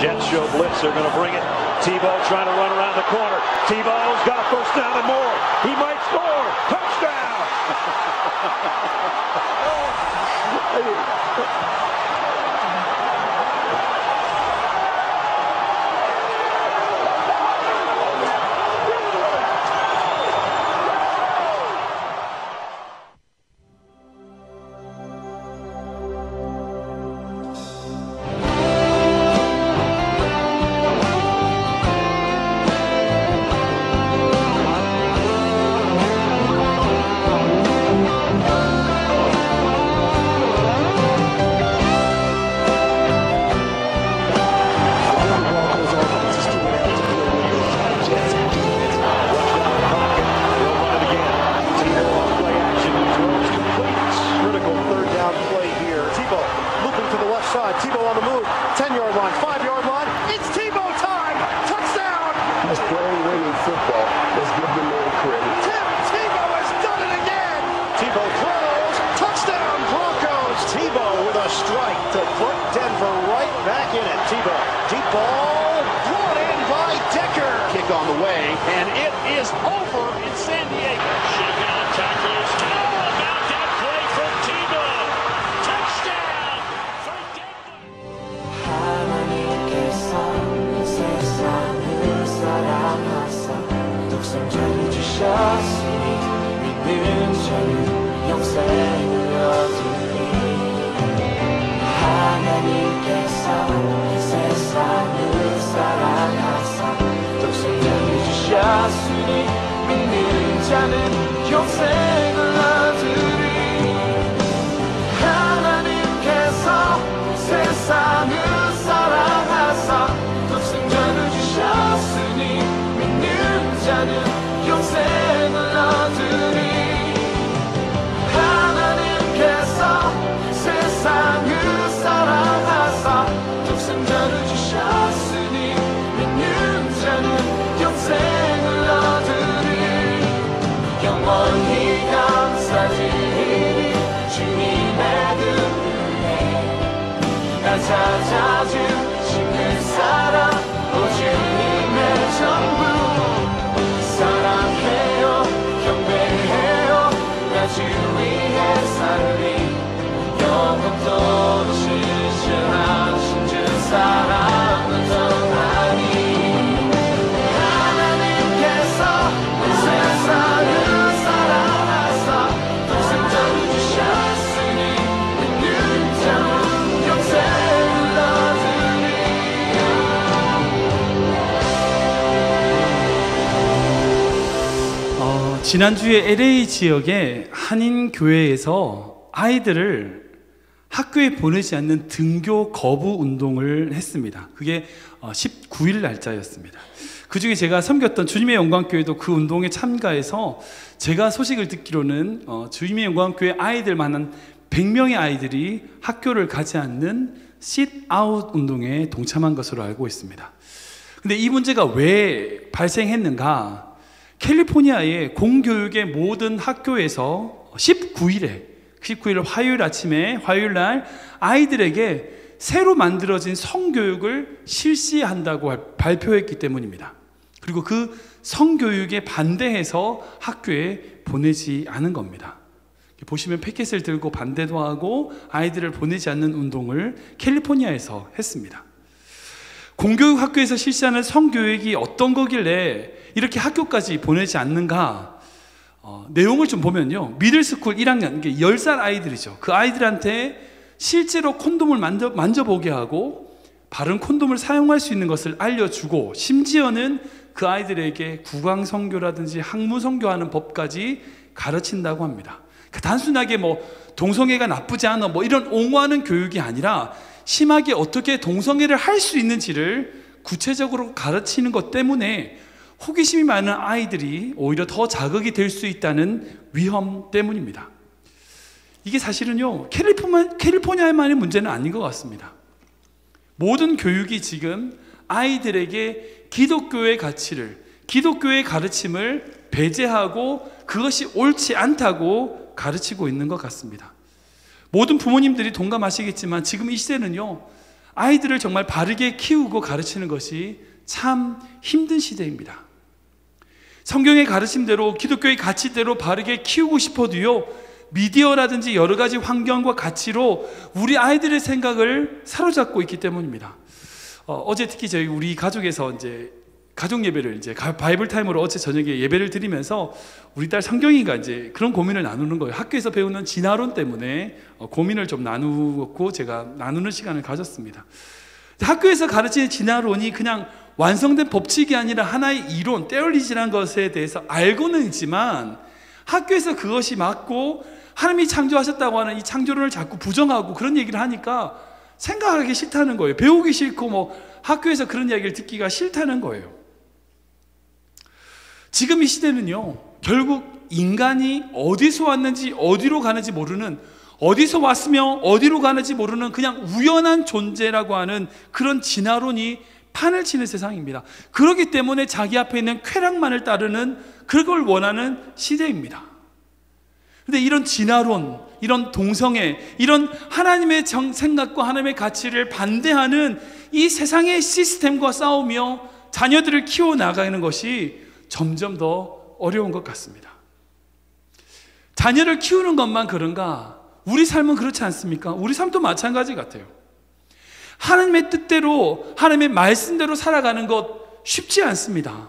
Jets show blitz. They're going to bring it. Tebow trying to run around the corner. Tebow's got a first down and more. He might score. Touchdown! Tebow on the move, 10-yard line, 5-yard line. It's Tebow time! Touchdown! He's playing winning football. Let's give the man credit. Tebow has done it again! Tebow throws, touchdown Broncos! Tebow with a strike to put Denver right back in it. Tebow, deep ball, brought in by Decker. Kick on the way, and it is over in San Diego. Shakedown tackles. How about that play from Tebow? Touchdown for Denver. 하나님께서 세상을 사랑하사 독생자를 주셨으니 믿는 자는 영생을 얻으리. 하나님께서 세상을 사랑하사 독생자를 주셨으니 믿는 자는 영생을 얻으리. 하나님께서 세상을 사랑하사 독생자를 주셨으니 믿는 자는 영생을 얻으리. 하나님께서 세상을 사랑하사 독생자를 주셨으니 믿는 자는 영생을 얻으리. 영원히 감사드리니 주님의 그 은혜 나 찾아주신 그 사랑 오 주님의 전부 사랑해요 경배해요 나 주 위에 살리 영원토록 실천하신 주 사랑은 정하니. 하나님께서 세상을 사랑하사 독생자를 주셨으니 믿는 자는 영생을 얻으리. 지난주에 LA 지역의 한인 교회에서 아이들을 학교에 보내지 않는 등교 거부 운동을 했습니다. 그게 19일 날짜였습니다. 그 중에 제가 섬겼던 주님의 영광교회도 그 운동에 참가해서 제가 소식을 듣기로는 주님의 영광교회 아이들만 한 100명의 아이들이 학교를 가지 않는 sit-out 운동에 동참한 것으로 알고 있습니다. 근데 이 문제가 왜 발생했는가? 캘리포니아의 공교육의 모든 학교에서 19일 화요일 아침에 화요일 날 아이들에게 새로 만들어진 성교육을 실시한다고 발표했기 때문입니다. 그리고 그 성교육에 반대해서 학교에 보내지 않은 겁니다. 보시면 패킷을 들고 반대도 하고 아이들을 보내지 않는 운동을 캘리포니아에서 했습니다. 공교육 학교에서 실시하는 성교육이 어떤 거길래 이렇게 학교까지 보내지 않는가? 내용을 좀 보면요, 미들스쿨 1학년, 이게 10살 아이들이죠. 그 아이들한테 실제로 콘돔을 만져보게 하고 바른 콘돔을 사용할 수 있는 것을 알려주고, 심지어는 그 아이들에게 구강성교라든지 학무성교하는 법까지 가르친다고 합니다. 단순하게 동성애가 나쁘지 않아 이런 옹호하는 교육이 아니라 심하게 어떻게 동성애를 할 수 있는지를 구체적으로 가르치는 것 때문에 호기심이 많은 아이들이 오히려 더 자극이 될 수 있다는 위험 때문입니다. 이게 사실은요, 캘리포니아만의 문제는 아닌 것 같습니다. 모든 교육이 지금 아이들에게 기독교의 가치를, 기독교의 가르침을 배제하고 그것이 옳지 않다고 가르치고 있는 것 같습니다. 모든 부모님들이 동감하시겠지만 지금 이 시대는요, 아이들을 정말 바르게 키우고 가르치는 것이 참 힘든 시대입니다. 성경의 가르침대로 기독교의 가치대로 바르게 키우고 싶어도요, 미디어라든지 여러 가지 환경과 가치로 우리 아이들의 생각을 사로잡고 있기 때문입니다. 어제 특히 우리 가족에서 이제 가족 예배를 이제 바이블 타임으로 어제 저녁에 예배를 드리면서 우리 딸 성경이가 이제 그런 고민을 나누는 거예요. 학교에서 배우는 진화론 때문에 고민을 좀 나누고 제가 나누는 시간을 가졌습니다. 학교에서 가르치는 진화론이 그냥 완성된 법칙이 아니라 하나의 이론, 떼올리지란 것에 대해서 알고는 있지만 학교에서 그것이 맞고 하나님이 창조하셨다고 하는 이 창조론을 자꾸 부정하고 그런 얘기를 하니까 생각하기 싫다는 거예요. 배우기 싫고 학교에서 그런 이야기를 듣기가 싫다는 거예요. 지금 이 시대는요, 결국 인간이 어디서 왔는지 어디로 가는지 모르는, 어디서 왔으며 어디로 가는지 모르는 그냥 우연한 존재라고 하는 그런 진화론이 판을 치는 세상입니다. 그렇기 때문에 자기 앞에 있는 쾌락만을 따르는 그걸 원하는 시대입니다. 근데 이런 진화론, 이런 동성애, 이런 하나님의 생각과 하나님의 가치를 반대하는 이 세상의 시스템과 싸우며 자녀들을 키워나가는 것이 점점 더 어려운 것 같습니다. 자녀를 키우는 것만 그런가? 우리 삶은 그렇지 않습니까? 우리 삶도 마찬가지 같아요. 하나님의 뜻대로, 하나님의 말씀대로 살아가는 것 쉽지 않습니다.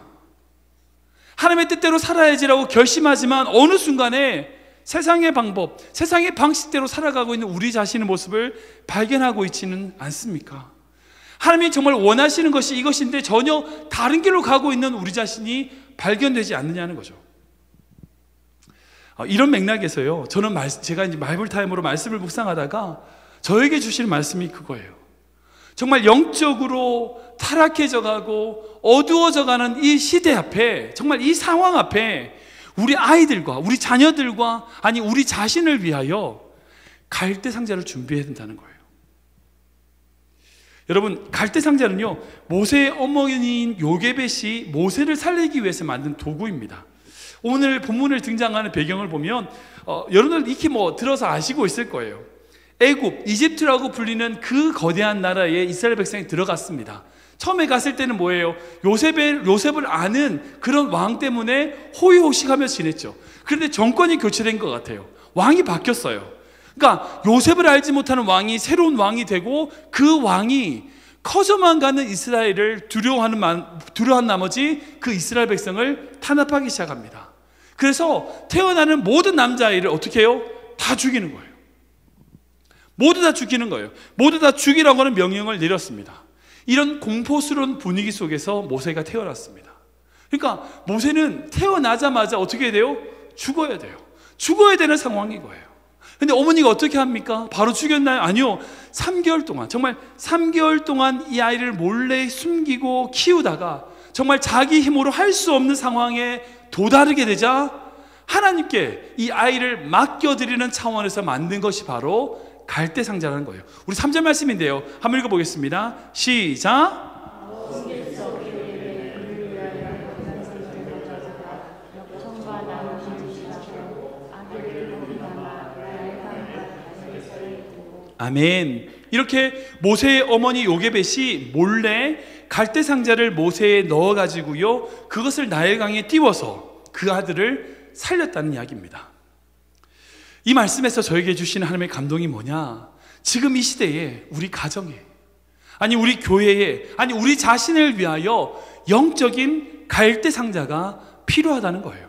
하나님의 뜻대로 살아야지라고 결심하지만 어느 순간에 세상의 방법, 세상의 방식대로 살아가고 있는 우리 자신의 모습을 발견하고 있지는 않습니까? 하나님이 정말 원하시는 것이 이것인데 전혀 다른 길로 가고 있는 우리 자신이 발견되지 않느냐는 거죠. 이런 맥락에서요, 저는 제가 이제 바이블 타임으로 말씀을 묵상하다가 저에게 주시는 말씀이 그거예요. 정말 영적으로 타락해져 가고 어두워져 가는 이 시대 앞에, 정말 이 상황 앞에 우리 아이들과 우리 자녀들과 아니 우리 자신을 위하여 갈대 상자를 준비해야 된다는 거예요. 여러분, 갈대 상자는요, 모세의 어머니인 요게벳이 모세를 살리기 위해서 만든 도구입니다. 오늘 본문을 등장하는 배경을 보면 여러분들 익히 들어서 아시고 있을 거예요. 애굽, 이집트라고 불리는 그 거대한 나라에 이스라엘 백성이 들어갔습니다. 처음에 갔을 때는 뭐예요? 요셉을 아는 그런 왕 때문에 호의호식하며 지냈죠. 그런데 정권이 교체된 것 같아요. 왕이 바뀌었어요. 그러니까 요셉을 알지 못하는 왕이 새로운 왕이 되고 그 왕이 커져만 가는 이스라엘을 두려워한 나머지 그 이스라엘 백성을 탄압하기 시작합니다. 그래서 태어나는 모든 남자아이를 어떻게 해요? 다 죽이는 거예요. 모두 다 죽이는 거예요. 모두 다 죽이라고 하는 명령을 내렸습니다. 이런 공포스러운 분위기 속에서 모세가 태어났습니다. 그러니까 모세는 태어나자마자 어떻게 해야 돼요? 죽어야 돼요. 죽어야 되는 상황인 거예요. 근데 어머니가 어떻게 합니까? 바로 죽였나요? 아니요. 3개월 동안, 정말 3개월 동안 이 아이를 몰래 숨기고 키우다가 정말 자기 힘으로 할 수 없는 상황에 도다르게 되자 하나님께 이 아이를 맡겨드리는 차원에서 만든 것이 바로 갈대 상자라는 거예요. 우리 3절 말씀인데요, 한번 읽어보겠습니다. 시작. 아멘. 이렇게 모세의 어머니 요게벳이 몰래 갈대 상자를 모세에 넣어가지고요, 그것을 나일강에 띄워서 그 아들을 살렸다는 이야기입니다. 이 말씀에서 저에게 주시는 하나님의 감동이 뭐냐? 지금 이 시대에 우리 가정에, 아니 우리 교회에, 아니 우리 자신을 위하여 영적인 갈대 상자가 필요하다는 거예요.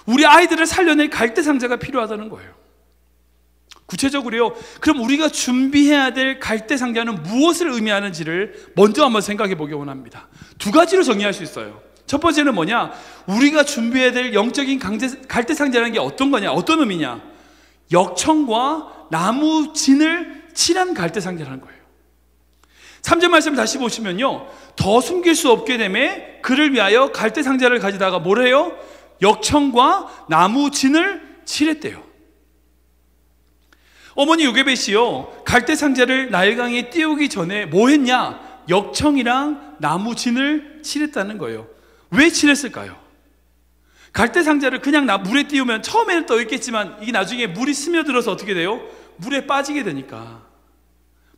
우리 아이들을 살려낼 갈대 상자가 필요하다는 거예요. 구체적으로요, 그럼 우리가 준비해야 될 갈대 상자는 무엇을 의미하는지를 먼저 한번 생각해 보기 원합니다. 두 가지로 정리할 수 있어요. 첫 번째는 뭐냐? 우리가 준비해야 될 영적인 갈대 상자라는 게 어떤 거냐? 어떤 의미냐? 역청과 나무 진을 칠한 갈대 상자라는 거예요. 3절 말씀을 다시 보시면요, 더 숨길 수 없게 되매 그를 위하여 갈대 상자를 가지다가 뭘 해요? 역청과 나무 진을 칠했대요. 어머니 요게벳이요, 갈대 상자를 나일강에 띄우기 전에 뭐 했냐? 역청이랑 나무 진을 칠했다는 거예요. 왜 칠했을까요? 갈대 상자를 그냥 물에 띄우면 처음에는 떠 있겠지만 이게 나중에 물이 스며들어서 어떻게 돼요? 물에 빠지게 되니까.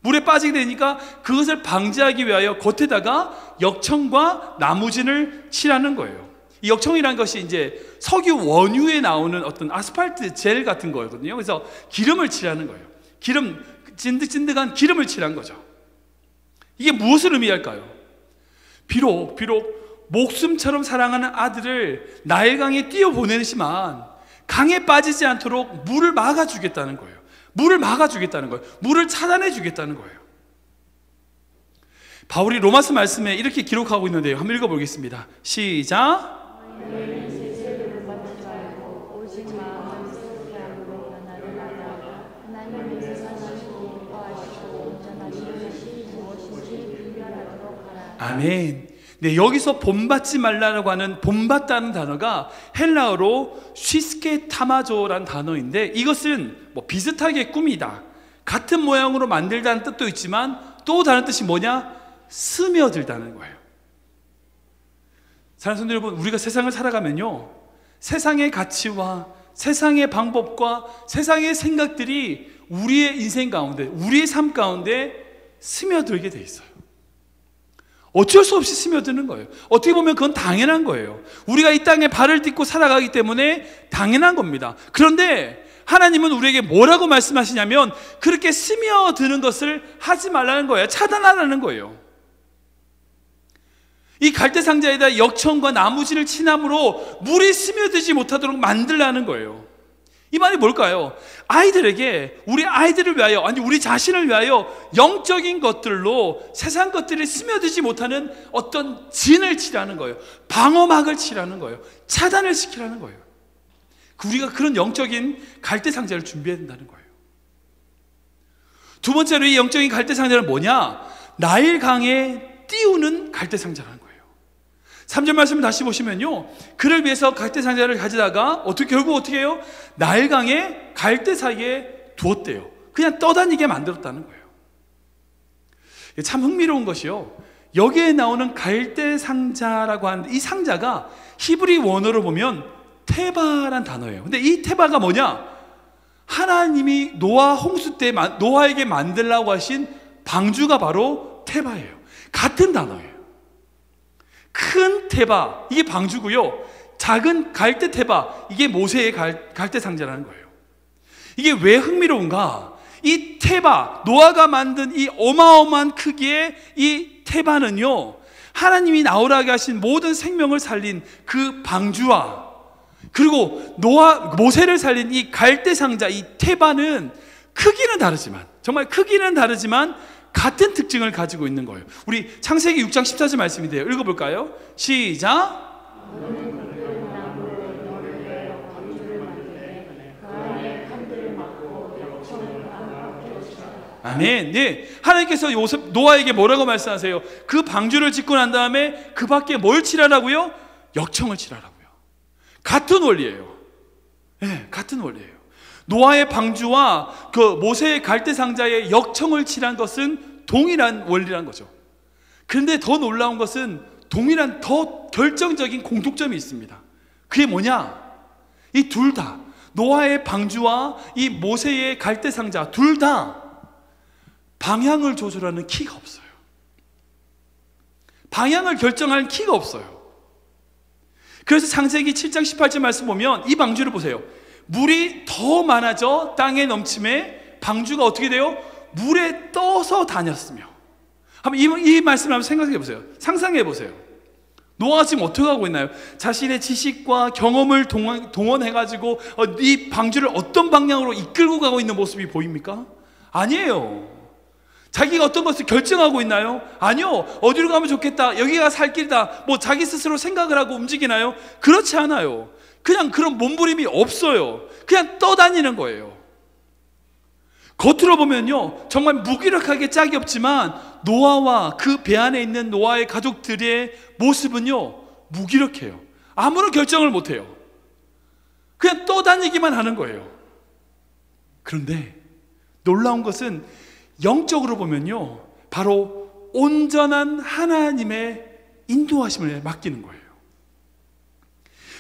물에 빠지게 되니까 그것을 방지하기 위하여 겉에다가 역청과 나무진을 칠하는 거예요. 이 역청이라는 것이 이제 석유 원유에 나오는 어떤 아스팔트 젤 같은 거거든요. 그래서 기름을 칠하는 거예요. 기름, 찐득찐득한 기름을 칠한 거죠. 이게 무엇을 의미할까요? 비록 목숨처럼 사랑하는 아들을 나일강에 띄워보내지만 강에 빠지지 않도록 물을 막아주겠다는 거예요. 물을 막아주겠다는 거예요. 물을 차단해 주겠다는 거예요. 바울이 로마서 말씀에 이렇게 기록하고 있는데요. 한번 읽어보겠습니다. 시작. 아멘. 네, 여기서 본받지 말라고 하는 본받다는 단어가 헬라어로 쉬스케타마조라는 단어인데, 이것은 뭐 비슷하게 꾸미다, 같은 모양으로 만들다는 뜻도 있지만 또 다른 뜻이 뭐냐? 스며들다는 거예요. 사랑하는 성도 여러분, 우리가 세상을 살아가면요, 세상의 가치와 세상의 방법과 세상의 생각들이 우리의 인생 가운데, 우리의 삶 가운데 스며들게 돼 있어요. 어쩔 수 없이 스며드는 거예요. 어떻게 보면 그건 당연한 거예요. 우리가 이 땅에 발을 딛고 살아가기 때문에 당연한 겁니다. 그런데 하나님은 우리에게 뭐라고 말씀하시냐면, 그렇게 스며드는 것을 하지 말라는 거예요. 차단하라는 거예요. 이 갈대상자에다 역청과 나무진을 친함으로 물이 스며들지 못하도록 만들라는 거예요. 이 말이 뭘까요? 아이들에게, 우리 아이들을 위하여, 아니 우리 자신을 위하여 영적인 것들로 세상 것들이 스며들지 못하는 어떤 진을 치라는 거예요. 방어막을 치라는 거예요. 차단을 시키라는 거예요. 우리가 그런 영적인 갈대상자를 준비해야 된다는 거예요. 두 번째로 이 영적인 갈대상자는 뭐냐? 나일강에 띄우는 갈대상자라는 거예요. 3절 말씀을 다시 보시면요, 그를 위해서 갈대상자를 가져다가 결국 어떻게 해요? 나일강에 갈대 사이에 두었대요. 그냥 떠다니게 만들었다는 거예요. 참 흥미로운 것이요, 여기에 나오는 갈대상자라고 하는데, 이 상자가 히브리 원어로 보면 테바란 단어예요. 근데 이 테바가 뭐냐? 하나님이 노아 홍수 때 노아에게 만들라고 하신 방주가 바로 테바예요. 같은 단어예요. 큰 테바, 이게 방주고요, 작은 갈대 테바, 이게 모세의 갈대 상자라는 거예요. 이게 왜 흥미로운가? 이 테바, 노아가 만든 이 어마어마한 크기의 이 테바는요, 하나님이 나오라게 하신 모든 생명을 살린 그 방주와, 그리고 모세를 살린 이 갈대 상자, 이 테바는 크기는 다르지만, 정말 크기는 다르지만 같은 특징을 가지고 있는 거예요. 우리 창세기 6장 14절 말씀인데요, 읽어볼까요? 시작. 아멘. 네, 하나님께서 노아에게 뭐라고 말씀하세요? 그 방주를 짓고 난 다음에 그 밖에 뭘 칠하라고요? 역청을 칠하라고요. 같은 원리예요. 네, 같은 원리예요. 노아의 방주와 그 모세의 갈대 상자에 역청을 칠한 것은 동일한 원리란 거죠. 그런데 더 놀라운 것은 동일한 더 결정적인 공통점이 있습니다. 그게 뭐냐? 이 둘 다, 노아의 방주와 이 모세의 갈대 상자 둘 다 방향을 조절하는 키가 없어요. 방향을 결정하는 키가 없어요. 그래서 창세기 7장 18절 말씀 보면 이 방주를 보세요. 물이 더 많아져 땅에 넘침에 방주가 어떻게 돼요? 물에 떠서 다녔으며. 한번 이 말씀을 한번 생각해 보세요. 상상해 보세요. 노아가 지금 어떻게 하고 있나요? 자신의 지식과 경험을 동원해가지고 이 방주를 어떤 방향으로 이끌고 가고 있는 모습이 보입니까? 아니에요. 자기가 어떤 것을 결정하고 있나요? 아니요. 어디로 가면 좋겠다, 여기가 살 길이다, 뭐 자기 스스로 생각을 하고 움직이나요? 그렇지 않아요. 그냥 그런 몸부림이 없어요. 그냥 떠다니는 거예요. 겉으로 보면요, 정말 무기력하게 짝이 없지만 노아와 그 배 안에 있는 노아의 가족들의 모습은요, 무기력해요. 아무런 결정을 못해요. 그냥 떠다니기만 하는 거예요. 그런데 놀라운 것은 영적으로 보면요, 바로 온전한 하나님의 인도하심을 맡기는 거예요.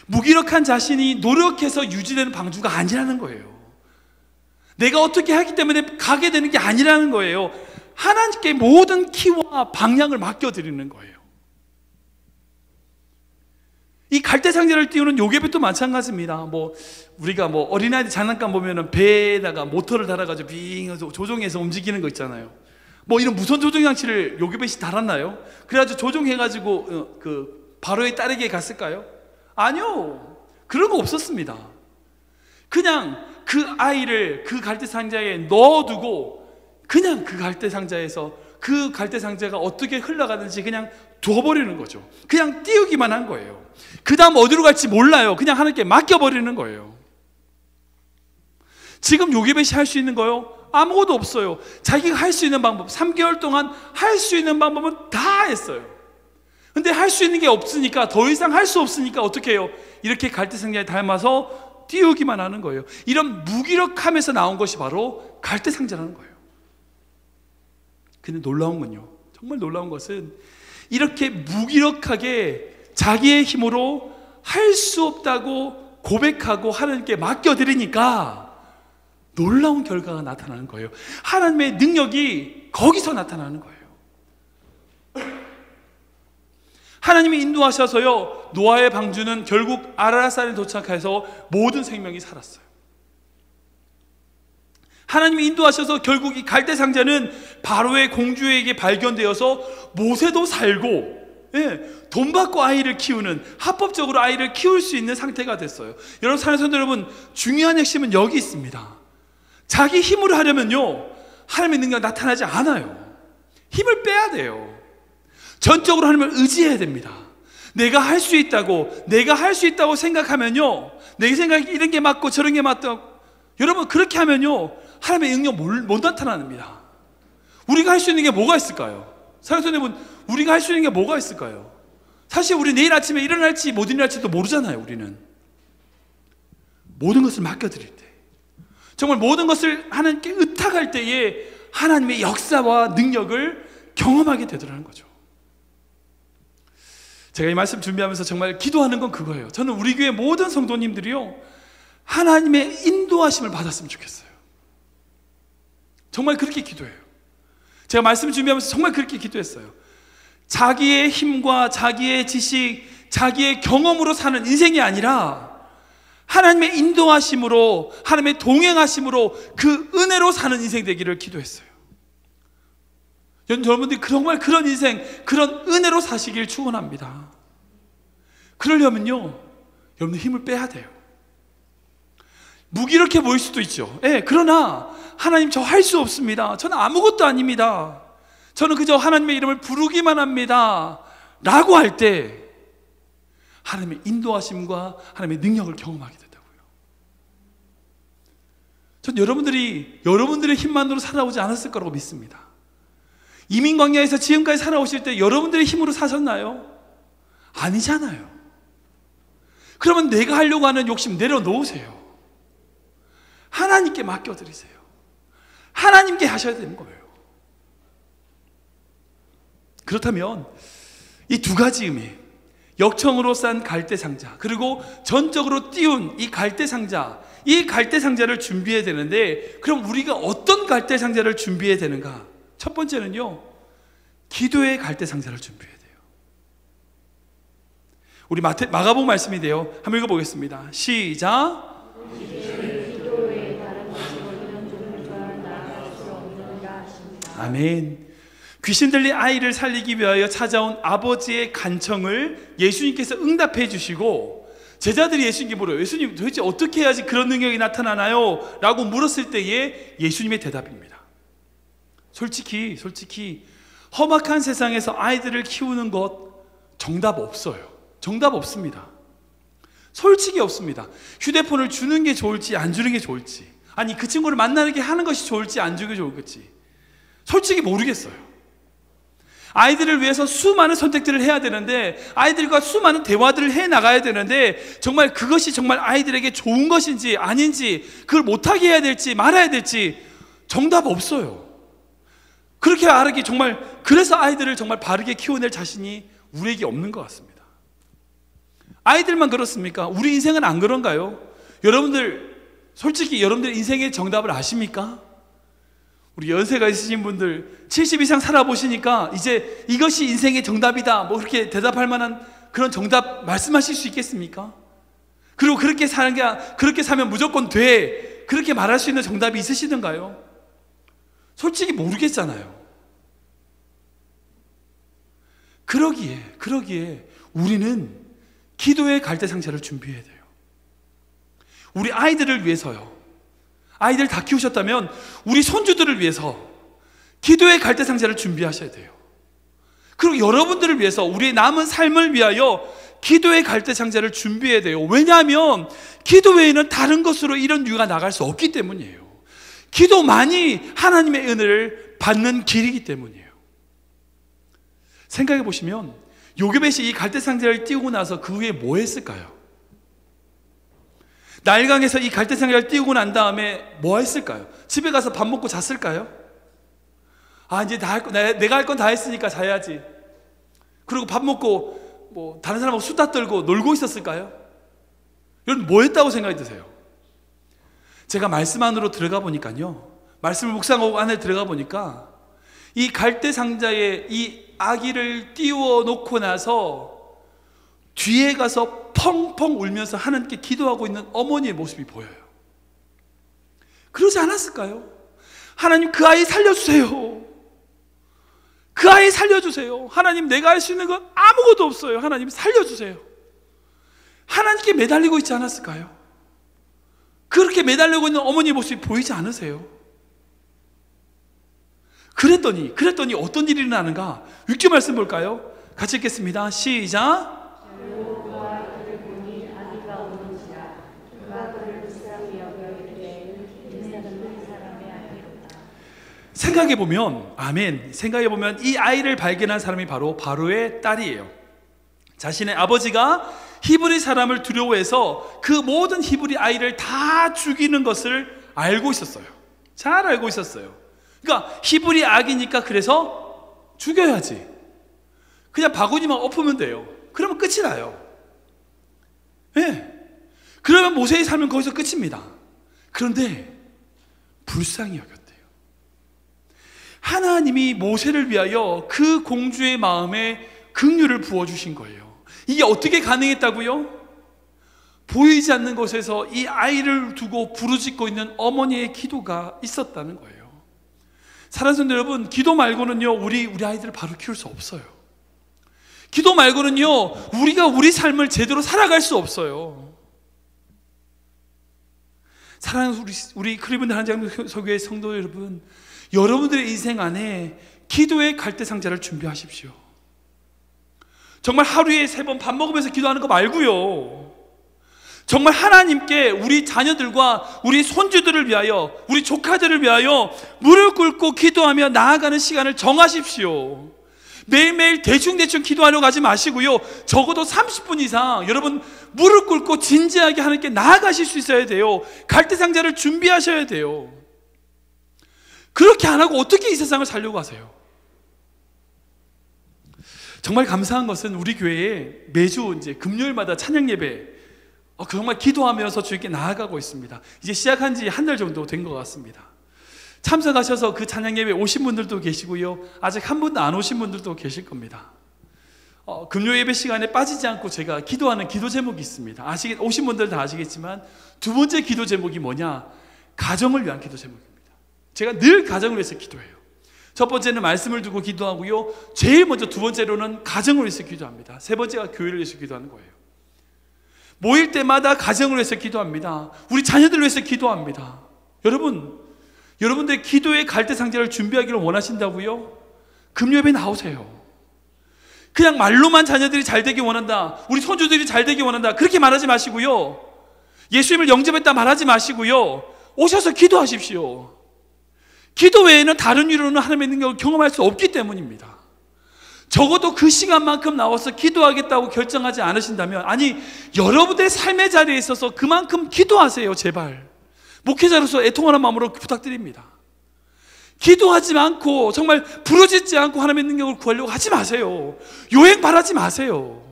무기력한 자신이 노력해서 유지되는 방주가 아니라는 거예요. 내가 어떻게 하기 때문에 가게 되는 게 아니라는 거예요. 하나님께 모든 키와 방향을 맡겨드리는 거예요. 이 갈대상자를 띄우는 요괴배도 마찬가지입니다. 우리가 어린아이들 장난감 보면은 배에다가 모터를 달아가지고 빙 조종해서 움직이는 거 있잖아요. 이런 무선 조종 장치를 요괴배이 달았나요? 그래가지고 조종해가지고 바로에 따르게 갔을까요? 아니요. 그런 거 없었습니다. 그냥 그 아이를 그 갈대상자에 넣어두고 그냥 그 갈대상자에서 그 갈대상자가 어떻게 흘러가든지 그냥 둬버리는 거죠. 그냥 띄우기만 한 거예요. 그 다음 어디로 갈지 몰라요. 그냥 하나님께 맡겨버리는 거예요. 지금 요괴벳이 할 수 있는 거요? 아무것도 없어요. 자기가 할 수 있는 방법, 3개월 동안 할 수 있는 방법은 다 했어요. 근데 할 수 있는 게 없으니까, 더 이상 할 수 없으니까 어떻게 해요? 이렇게 갈대상자에 닮아서 띄우기만 하는 거예요. 이런 무기력함에서 나온 것이 바로 갈대상자라는 거예요. 근데 놀라운 건요, 정말 놀라운 것은 이렇게 무기력하게 자기의 힘으로 할 수 없다고 고백하고 하나님께 맡겨드리니까 놀라운 결과가 나타나는 거예요. 하나님의 능력이 거기서 나타나는 거예요. 하나님이 인도하셔서요, 노아의 방주는 결국 아라랏산에 도착해서 모든 생명이 살았어요. 하나님이 인도하셔서 결국 이 갈대상자는 바로의 공주에게 발견되어서 모세도 살고, 돈 받고 아이를 키우는, 합법적으로 아이를 키울 수 있는 상태가 됐어요. 여러분, 사랑하는 성도 여러분, 중요한 핵심은 여기 있습니다. 자기 힘으로 하려면요, 하나님의 능력이 나타나지 않아요. 힘을 빼야 돼요. 전적으로 하나님을 의지해야 됩니다. 내가 할 수 있다고 생각하면요, 내 생각이 이런 게 맞고 저런 게 맞다고, 여러분 그렇게 하면요 하나님의 능력 못 나타납니다. 우리가 할 수 있는 게 뭐가 있을까요? 사랑하는 여러분, 우리가 할 수 있는 게 뭐가 있을까요? 사실 우리 내일 아침에 일어날지 못 일어날지도 모르잖아요. 우리는 모든 것을 맡겨드릴 때, 정말 모든 것을 하나님께 의탁할 때에 하나님의 역사와 능력을 경험하게 되더라는 거죠. 제가 이 말씀 준비하면서 정말 기도하는 건 그거예요. 저는 우리 교회 모든 성도님들이요, 하나님의 인도하심을 받았으면 좋겠어요. 정말 그렇게 기도해요. 제가 말씀 준비하면서 정말 그렇게 기도했어요. 자기의 힘과 자기의 지식, 자기의 경험으로 사는 인생이 아니라 하나님의 인도하심으로, 하나님의 동행하심으로 그 은혜로 사는 인생 되기를 기도했어요. 여러분들이 정말 그런 인생, 그런 은혜로 사시길 축원합니다. 그러려면요, 여러분들 힘을 빼야 돼요. 무기력해 보일 수도 있죠. 그러나 하나님, 저 할 수 없습니다. 저는 아무것도 아닙니다. 저는 그저 하나님의 이름을 부르기만 합니다 라고 할 때 하나님의 인도하심과 하나님의 능력을 경험하게 된다고요. 전 여러분들이 여러분들의 힘만으로 살아오지 않았을 거라고 믿습니다. 이민 광야에서 지금까지 살아오실 때 여러분들의 힘으로 사셨나요? 아니잖아요. 그러면 내가 하려고 하는 욕심 내려놓으세요. 하나님께 맡겨드리세요. 하나님께 하셔야 되는 거예요. 그렇다면 이 두 가지 의미, 역청으로 싼 갈대상자, 그리고 전적으로 띄운 이 갈대상자, 이 갈대상자를 준비해야 되는데, 그럼 우리가 어떤 갈대상자를 준비해야 되는가? 첫 번째는요, 기도의 갈대상자를 준비해야 돼요. 우리 마가복음 말씀인데요, 한번 읽어보겠습니다. 시작. 아멘. 귀신 들린 아이를 살리기 위하여 찾아온 아버지의 간청을 예수님께서 응답해 주시고, 제자들이 예수님께 물어요. 예수님, 도대체 어떻게 해야지 그런 능력이 나타나나요? 라고 물었을 때에 예수님의 대답입니다. 솔직히 험악한 세상에서 아이들을 키우는 것 정답 없어요. 정답 없습니다. 솔직히 없습니다. 휴대폰을 주는 게 좋을지 안 주는 게 좋을지, 아니 그 친구를 만나는 게 하는 것이 좋을지 안 주는 게 좋을지 솔직히 모르겠어요. 아이들을 위해서 수많은 선택들을 해야 되는데, 아이들과 수많은 대화들을 해 나가야 되는데, 정말 그것이 정말 아이들에게 좋은 것인지 아닌지, 그걸 못하게 해야 될지 말아야 될지 정답 없어요. 그렇게 알기 정말, 그래서 아이들을 정말 바르게 키워낼 자신이 우리에게 없는 것 같습니다. 아이들만 그렇습니까? 우리 인생은 안 그런가요? 여러분들 솔직히 여러분들 인생의 정답을 아십니까? 우리 연세가 있으신 분들 70 이상 살아보시니까 이제 이것이 인생의 정답이다 뭐 그렇게 대답할 만한 그런 정답 말씀하실 수 있겠습니까? 그리고 그렇게 살면 무조건 돼 그렇게 말할 수 있는 정답이 있으시던가요? 솔직히 모르겠잖아요. 그러기에 우리는 기도의 갈대상자를 준비해야 돼요. 우리 아이들을 위해서요. 아이들 다 키우셨다면 우리 손주들을 위해서 기도의 갈대상자를 준비하셔야 돼요. 그리고 여러분들을 위해서 우리의 남은 삶을 위하여 기도의 갈대상자를 준비해야 돼요. 왜냐하면 기도 외에는 다른 것으로 이런 유가 나갈 수 없기 때문이에요. 기도만이 하나님의 은혜를 받는 길이기 때문이에요. 생각해 보시면 요게벳이 이 갈대상자를 띄우고 나서 그 후에 뭐 했을까요? 나일강에서 이 갈대상자를 띄우고 난 다음에 뭐 했을까요? 집에 가서 밥 먹고 잤을까요? 아, 이제 내가 할 건 다 했으니까 자야지. 그리고 밥 먹고 뭐 다른 사람하고 수다 떨고 놀고 있었을까요? 여러분 뭐 했다고 생각이 드세요? 제가 말씀 안으로 들어가 보니까요, 말씀을 묵상하고 안에 들어가 보니까 이 갈대상자에 이 아기를 띄워 놓고 나서 뒤에 가서 펑펑 울면서 하나님께 기도하고 있는 어머니의 모습이 보여요. 그러지 않았을까요? 하나님 그 아이 살려주세요. 그 아이 살려주세요. 하나님 내가 할 수 있는 건 아무것도 없어요. 하나님 살려주세요. 하나님께 매달리고 있지 않았을까요? 그렇게 매달리고 있는 어머니의 모습이 보이지 않으세요? 그랬더니 어떤 일이 일어나는가? 6절 말씀 볼까요? 같이 읽겠습니다. 시작. 생각해보면, 아멘, 생각해보면 이 아이를 발견한 사람이 바로 바로의 딸이에요. 자신의 아버지가 히브리 사람을 두려워해서 그 모든 히브리 아이를 다 죽이는 것을 알고 있었어요. 잘 알고 있었어요. 그러니까 히브리 아기니까 그래서 죽여야지. 그냥 바구니만 엎으면 돼요. 그러면 끝이 나요. 네. 그러면 모세의 삶은 거기서 끝입니다. 그런데 불쌍히 여겼대요. 하나님이 모세를 위하여 그 공주의 마음에 긍휼을 부어주신 거예요. 이게 어떻게 가능했다고요? 보이지 않는 곳에서 이 아이를 두고 부르짖고 있는 어머니의 기도가 있었다는 거예요. 사랑하는 성도 여러분, 기도 말고는요 우리 아이들을 바로 키울 수 없어요. 기도 말고는요 우리가 우리 삶을 제대로 살아갈 수 없어요. 사랑하는 우리 크리브랜드 하나님 서교회 성도 여러분, 여러분들의 인생 안에 기도의 갈대상자를 준비하십시오. 정말 하루에 3번 밥 먹으면서 기도하는 거 말고요, 정말 하나님께 우리 자녀들과 우리 손주들을 위하여, 우리 조카들을 위하여 무릎 꿇고 기도하며 나아가는 시간을 정하십시오. 매일매일 대충대충 기도하려고 하지 마시고요, 적어도 30분 이상 여러분 무릎 꿇고 진지하게 하나님께 나아가실 수 있어야 돼요. 갈대상자를 준비하셔야 돼요. 그렇게 안 하고 어떻게 이 세상을 살려고 하세요? 정말 감사한 것은 우리 교회에 매주 이제 금요일마다 찬양 예배 정말 기도하면서 주님께 나아가고 있습니다. 이제 시작한 지 한 달 정도 된 것 같습니다. 참석하셔서 그 찬양 예배 오신 분들도 계시고요, 아직 한 분도 안 오신 분들도 계실 겁니다. 금요 예배 시간에 빠지지 않고 제가 기도하는 기도 제목이 있습니다. 오신 분들 다 아시겠지만 두 번째 기도 제목이 뭐냐? 가정을 위한 기도 제목입니다. 제가 늘 가정을 위해서 기도해요. 첫 번째는 말씀을 두고 기도하고요, 제일 먼저 두 번째로는 가정을 위해서 기도합니다. 세 번째가 교회를 위해서 기도하는 거예요. 모일 때마다 가정을 위해서 기도합니다. 우리 자녀들을 위해서 기도합니다. 여러분들 기도의 갈대상자를 준비하기를 원하신다고요? 금요일에 나오세요. 그냥 말로만 자녀들이 잘 되기 원한다, 우리 손주들이 잘 되기 원한다, 그렇게 말하지 마시고요, 예수님을 영접했다 말하지 마시고요, 오셔서 기도하십시오. 기도 외에는 다른 이유로는 하나님의 능력을 경험할 수 없기 때문입니다. 적어도 그 시간만큼 나와서 기도하겠다고 결정하지 않으신다면, 아니 여러분들의 삶의 자리에 있어서 그만큼 기도하세요. 제발 목회자로서 애통하는 마음으로 부탁드립니다. 기도하지 않고 정말 부르짖지 않고 하나님의 능력을 구하려고 하지 마세요. 요행 바라지 마세요.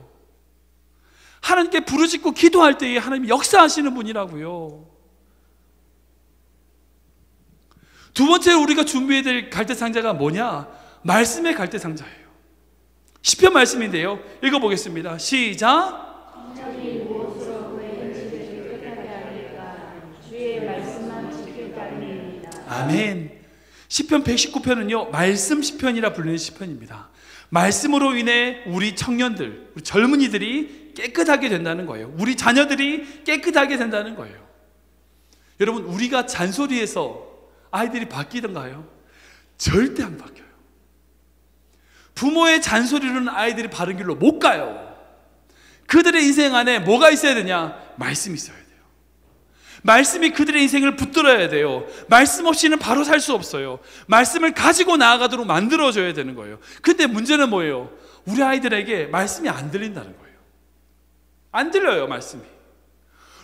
하나님께 부르짖고 기도할 때에 하나님이 역사하시는 분이라고요. 두 번째 우리가 준비해야 될 갈대상자가 뭐냐? 말씀의 갈대상자예요. 시편 말씀인데요. 읽어보겠습니다. 시작. 아멘. 시편 119편은요 말씀 시편이라 불리는 시편입니다. 말씀으로 인해 우리 청년들, 우리 젊은이들이 깨끗하게 된다는 거예요. 우리 자녀들이 깨끗하게 된다는 거예요. 여러분, 우리가 잔소리해서 아이들이 바뀌던가요? 절대 안 바뀌어요. 부모의 잔소리로는 아이들이 바른 길로 못 가요. 그들의 인생 안에 뭐가 있어야 되냐? 말씀이 있어야 돼요. 말씀이 그들의 인생을 붙들어야 돼요. 말씀 없이는 바로 살 수 없어요. 말씀을 가지고 나아가도록 만들어줘야 되는 거예요. 근데 문제는 뭐예요? 우리 아이들에게 말씀이 안 들린다는 거예요. 안 들려요, 말씀이.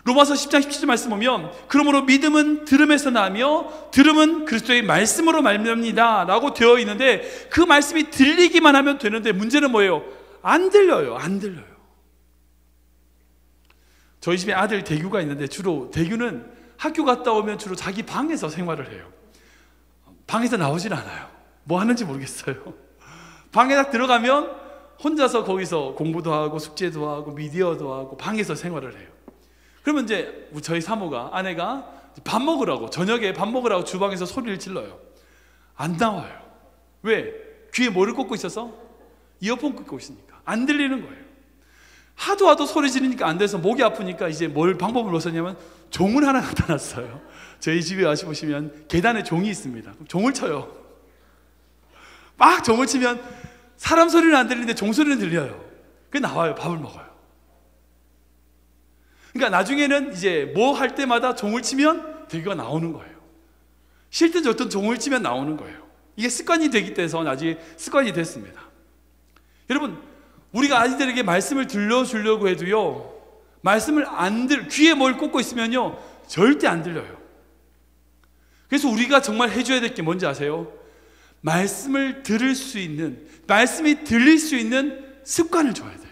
로마서 10장 17절 말씀 보면 그러므로 믿음은 들음에서 나며 들음은 그리스도의 말씀으로 말미암니다 라고 되어 있는데, 그 말씀이 들리기만 하면 되는데 문제는 뭐예요? 안 들려요. 안 들려요. 저희 집에 아들 대규가 있는데 주로 대규는 학교 갔다 오면 주로 자기 방에서 생활을 해요. 방에서 나오질 않아요. 뭐 하는지 모르겠어요. 방에 딱 들어가면 혼자서 거기서 공부도 하고 숙제도 하고 미디어도 하고 방에서 생활을 해요. 그러면 이제 저희 사모가, 아내가 밥 먹으라고, 저녁에 밥 먹으라고 주방에서 소리를 질러요. 안 나와요. 왜? 귀에 뭐를 꽂고 있어서? 이어폰 꽂고 있으니까 안 들리는 거예요. 하도 소리 지르니까 안 돼서 목이 아프니까 이제 뭘 방법을 뭐 썼냐면 종을 하나 갖다 놨어요. 저희 집에 와서 보시면 계단에 종이 있습니다. 종을 쳐요. 막 종을 치면 사람 소리는 안 들리는데 종 소리는 들려요. 그게 나와요. 밥을 먹어요. 그러니까 나중에는 이제 뭐 할 때마다 종을 치면 대기가 나오는 거예요. 쉴 때 어떤 종을 치면 나오는 거예요. 이게 습관이 되기 때문에 나중에 습관이 됐습니다. 여러분, 우리가 아이들에게 말씀을 들려주려고 해도요, 말씀을 귀에 뭘 꽂고 있으면요 절대 안 들려요. 그래서 우리가 정말 해줘야 될 게 뭔지 아세요? 말씀을 들을 수 있는, 말씀이 들릴 수 있는 습관을 줘야 돼요.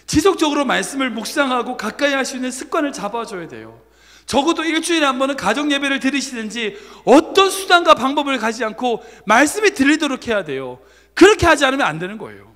지속적으로 말씀을 묵상하고 가까이 할 수 있는 습관을 잡아줘야 돼요. 적어도 일주일에 한 번은 가정 예배를 드리시든지 어떤 수단과 방법을 가지지 않고 말씀이 들리도록 해야 돼요. 그렇게 하지 않으면 안 되는 거예요.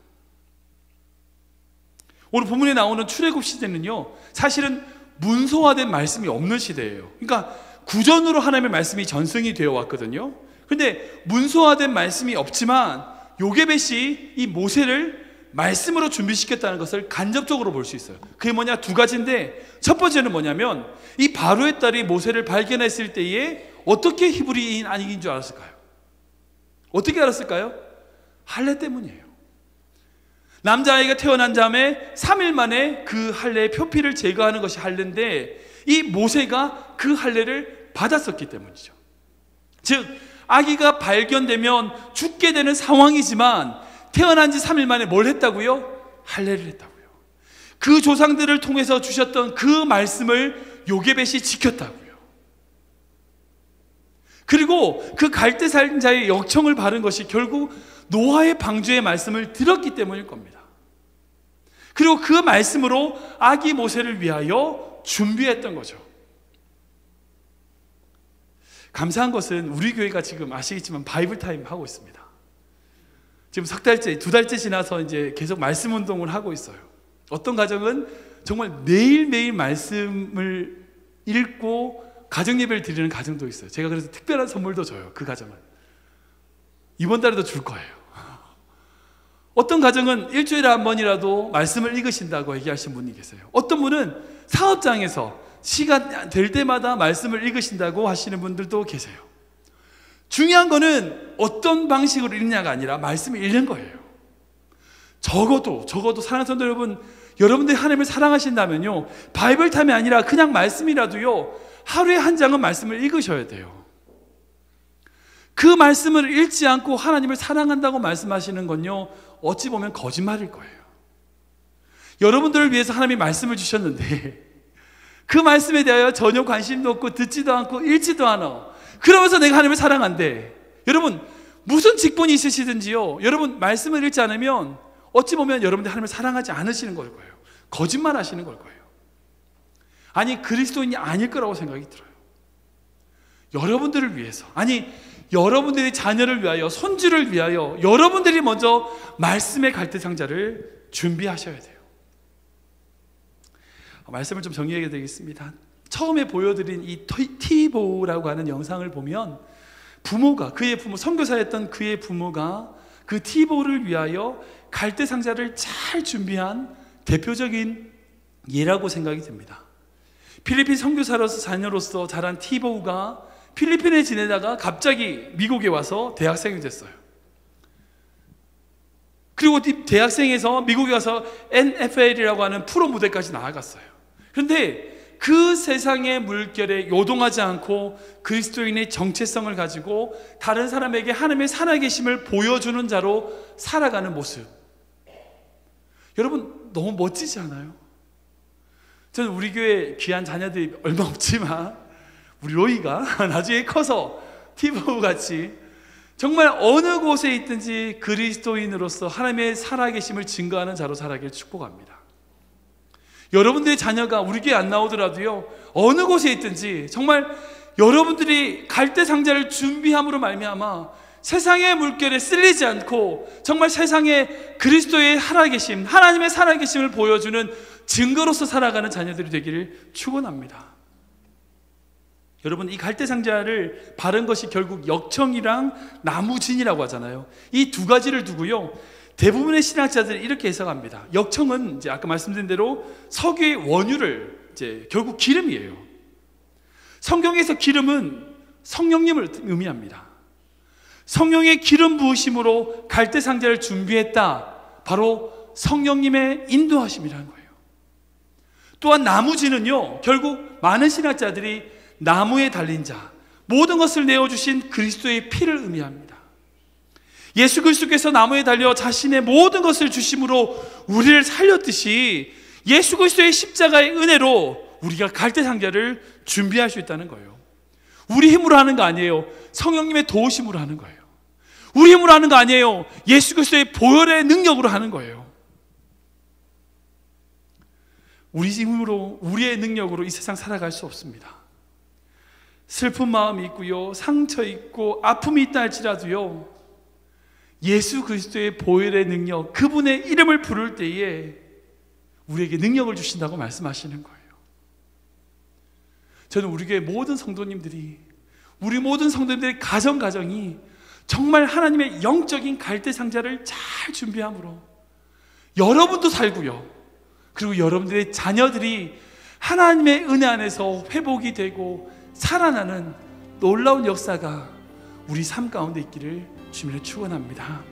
오늘 본문에 나오는 출애굽 시대는요 사실은 문서화된 말씀이 없는 시대예요. 그러니까 구전으로 하나님의 말씀이 전승이 되어 왔거든요. 그런데 문서화된 말씀이 없지만 요게벳이 이 모세를 말씀으로 준비시켰다는 것을 간접적으로 볼 수 있어요. 그게 뭐냐? 두 가지인데, 첫 번째는 뭐냐면 이 바로의 딸이 모세를 발견했을 때에 어떻게 히브리인 아니인 줄 알았을까요? 어떻게 알았을까요? 할례 때문이에요. 남자아이가 태어난 다음에 3일 만에 그 할례의 표피를 제거하는 것이 할례인데, 이 모세가 그 할례를 받았었기 때문이죠. 즉 아기가 발견되면 죽게 되는 상황이지만 태어난 지 3일 만에 뭘 했다고요? 할례를 했다고요. 그 조상들을 통해서 주셨던 그 말씀을 요게벳이 지켰다고요. 그리고 그 갈대상자의 역청을 바른 것이 결국 노아의 방주의 말씀을 들었기 때문일 겁니다. 그리고 그 말씀으로 아기 모세를 위하여 준비했던 거죠. 감사한 것은 우리 교회가 지금 아시겠지만 바이블 타임 하고 있습니다. 지금 석 달째, 두 달째 지나서 이제 계속 말씀 운동을 하고 있어요. 어떤 가정은 정말 매일매일 말씀을 읽고 가정 예배를 드리는 가정도 있어요. 제가 그래서 특별한 선물도 줘요. 그 가정은 이번 달에도 줄 거예요. 어떤 가정은 일주일에 한 번이라도 말씀을 읽으신다고 얘기하신 분이 계세요. 어떤 분은 사업장에서 시간 될 때마다 말씀을 읽으신다고 하시는 분들도 계세요. 중요한 거는 어떤 방식으로 읽냐가 아니라 말씀을 읽는 거예요. 적어도 사랑하는 성도 여러분, 여러분들이 하나님을 사랑하신다면요 바이블 타임이 아니라 그냥 말씀이라도요 하루에 한 장은 말씀을 읽으셔야 돼요. 그 말씀을 읽지 않고 하나님을 사랑한다고 말씀하시는 건요 어찌 보면 거짓말일 거예요. 여러분들을 위해서 하나님이 말씀을 주셨는데 그 말씀에 대하여 전혀 관심도 없고 듣지도 않고 읽지도 않아. 그러면서 내가 하나님을 사랑한대. 여러분 무슨 직분이 있으시든지요 여러분 말씀을 읽지 않으면 어찌 보면 여러분들 하나님을 사랑하지 않으시는 걸 거예요. 거짓말 하시는 걸 거예요. 아니 그리스도인이 아닐 거라고 생각이 들어요. 여러분들을 위해서, 아니 여러분들의 자녀를 위하여, 손주를 위하여 여러분들이 먼저 말씀의 갈대상자를 준비하셔야 돼요. 말씀을 좀 정리하게 되겠습니다. 처음에 보여드린 이 티보라고 하는 영상을 보면 부모가, 그의 부모, 선교사였던 그의 부모가 그 티보를 위하여 갈대상자를 잘 준비한 대표적인 예라고 생각이 됩니다. 필리핀 선교사로서 자녀로서 자란 티보가 필리핀에 지내다가 갑자기 미국에 와서 대학생이 됐어요. 그리고 대학생에서 미국에 가서 NFL이라고 하는 프로 무대까지 나아갔어요. 그런데 그 세상의 물결에 요동하지 않고 그리스도인의 정체성을 가지고 다른 사람에게 하나님의 살아계심을 보여주는 자로 살아가는 모습, 여러분 너무 멋지지 않아요? 저는 우리 교회 귀한 자녀들이 얼마 없지만 우리 로이가 나중에 커서 티보 같이 정말 어느 곳에 있든지 그리스도인으로서 하나님의 살아계심을 증거하는 자로 살아가길 축복합니다. 여러분들의 자녀가 우리 교회 안 나오더라도요, 어느 곳에 있든지 정말 여러분들이 갈대상자를 준비함으로 말미암아 세상의 물결에 쓸리지 않고 정말 세상에 그리스도의 살아계심, 하나님의 살아계심을 보여주는 증거로서 살아가는 자녀들이 되기를 축원합니다. 여러분, 이 갈대상자를 바른 것이 결국 역청이랑 나무진이라고 하잖아요. 이 두 가지를 두고요, 대부분의 신학자들이 이렇게 해석합니다. 역청은 이제 아까 말씀드린 대로 석유의 원유를 이제 결국 기름이에요. 성경에서 기름은 성령님을 의미합니다. 성령의 기름 부으심으로 갈대상자를 준비했다, 바로 성령님의 인도하심이라는 거예요. 또한 나무진은요, 결국 많은 신학자들이 나무에 달린 자, 모든 것을 내어주신 그리스도의 피를 의미합니다. 예수 그리스도께서 나무에 달려 자신의 모든 것을 주심으로 우리를 살렸듯이 예수 그리스도의 십자가의 은혜로 우리가 갈대상자를 준비할 수 있다는 거예요. 우리 힘으로 하는 거 아니에요. 성령님의 도우심으로 하는 거예요. 우리 힘으로 하는 거 아니에요. 예수 그리스도의 보혈의 능력으로 하는 거예요. 우리 힘으로, 우리의 능력으로 이 세상 살아갈 수 없습니다. 슬픈 마음이 있고요, 상처 있고 아픔이 있다 할지라도요, 예수 그리스도의 보혈의 능력, 그분의 이름을 부를 때에 우리에게 능력을 주신다고 말씀하시는 거예요. 저는 우리 교회 모든 성도님들이, 우리 모든 성도님들의 가정이 정말 하나님의 영적인 갈대상자를 잘 준비함으로 여러분도 살고요, 그리고 여러분들의 자녀들이 하나님의 은혜 안에서 회복이 되고 살아나는 놀라운 역사가 우리 삶 가운데 있기를 주님을 축원합니다.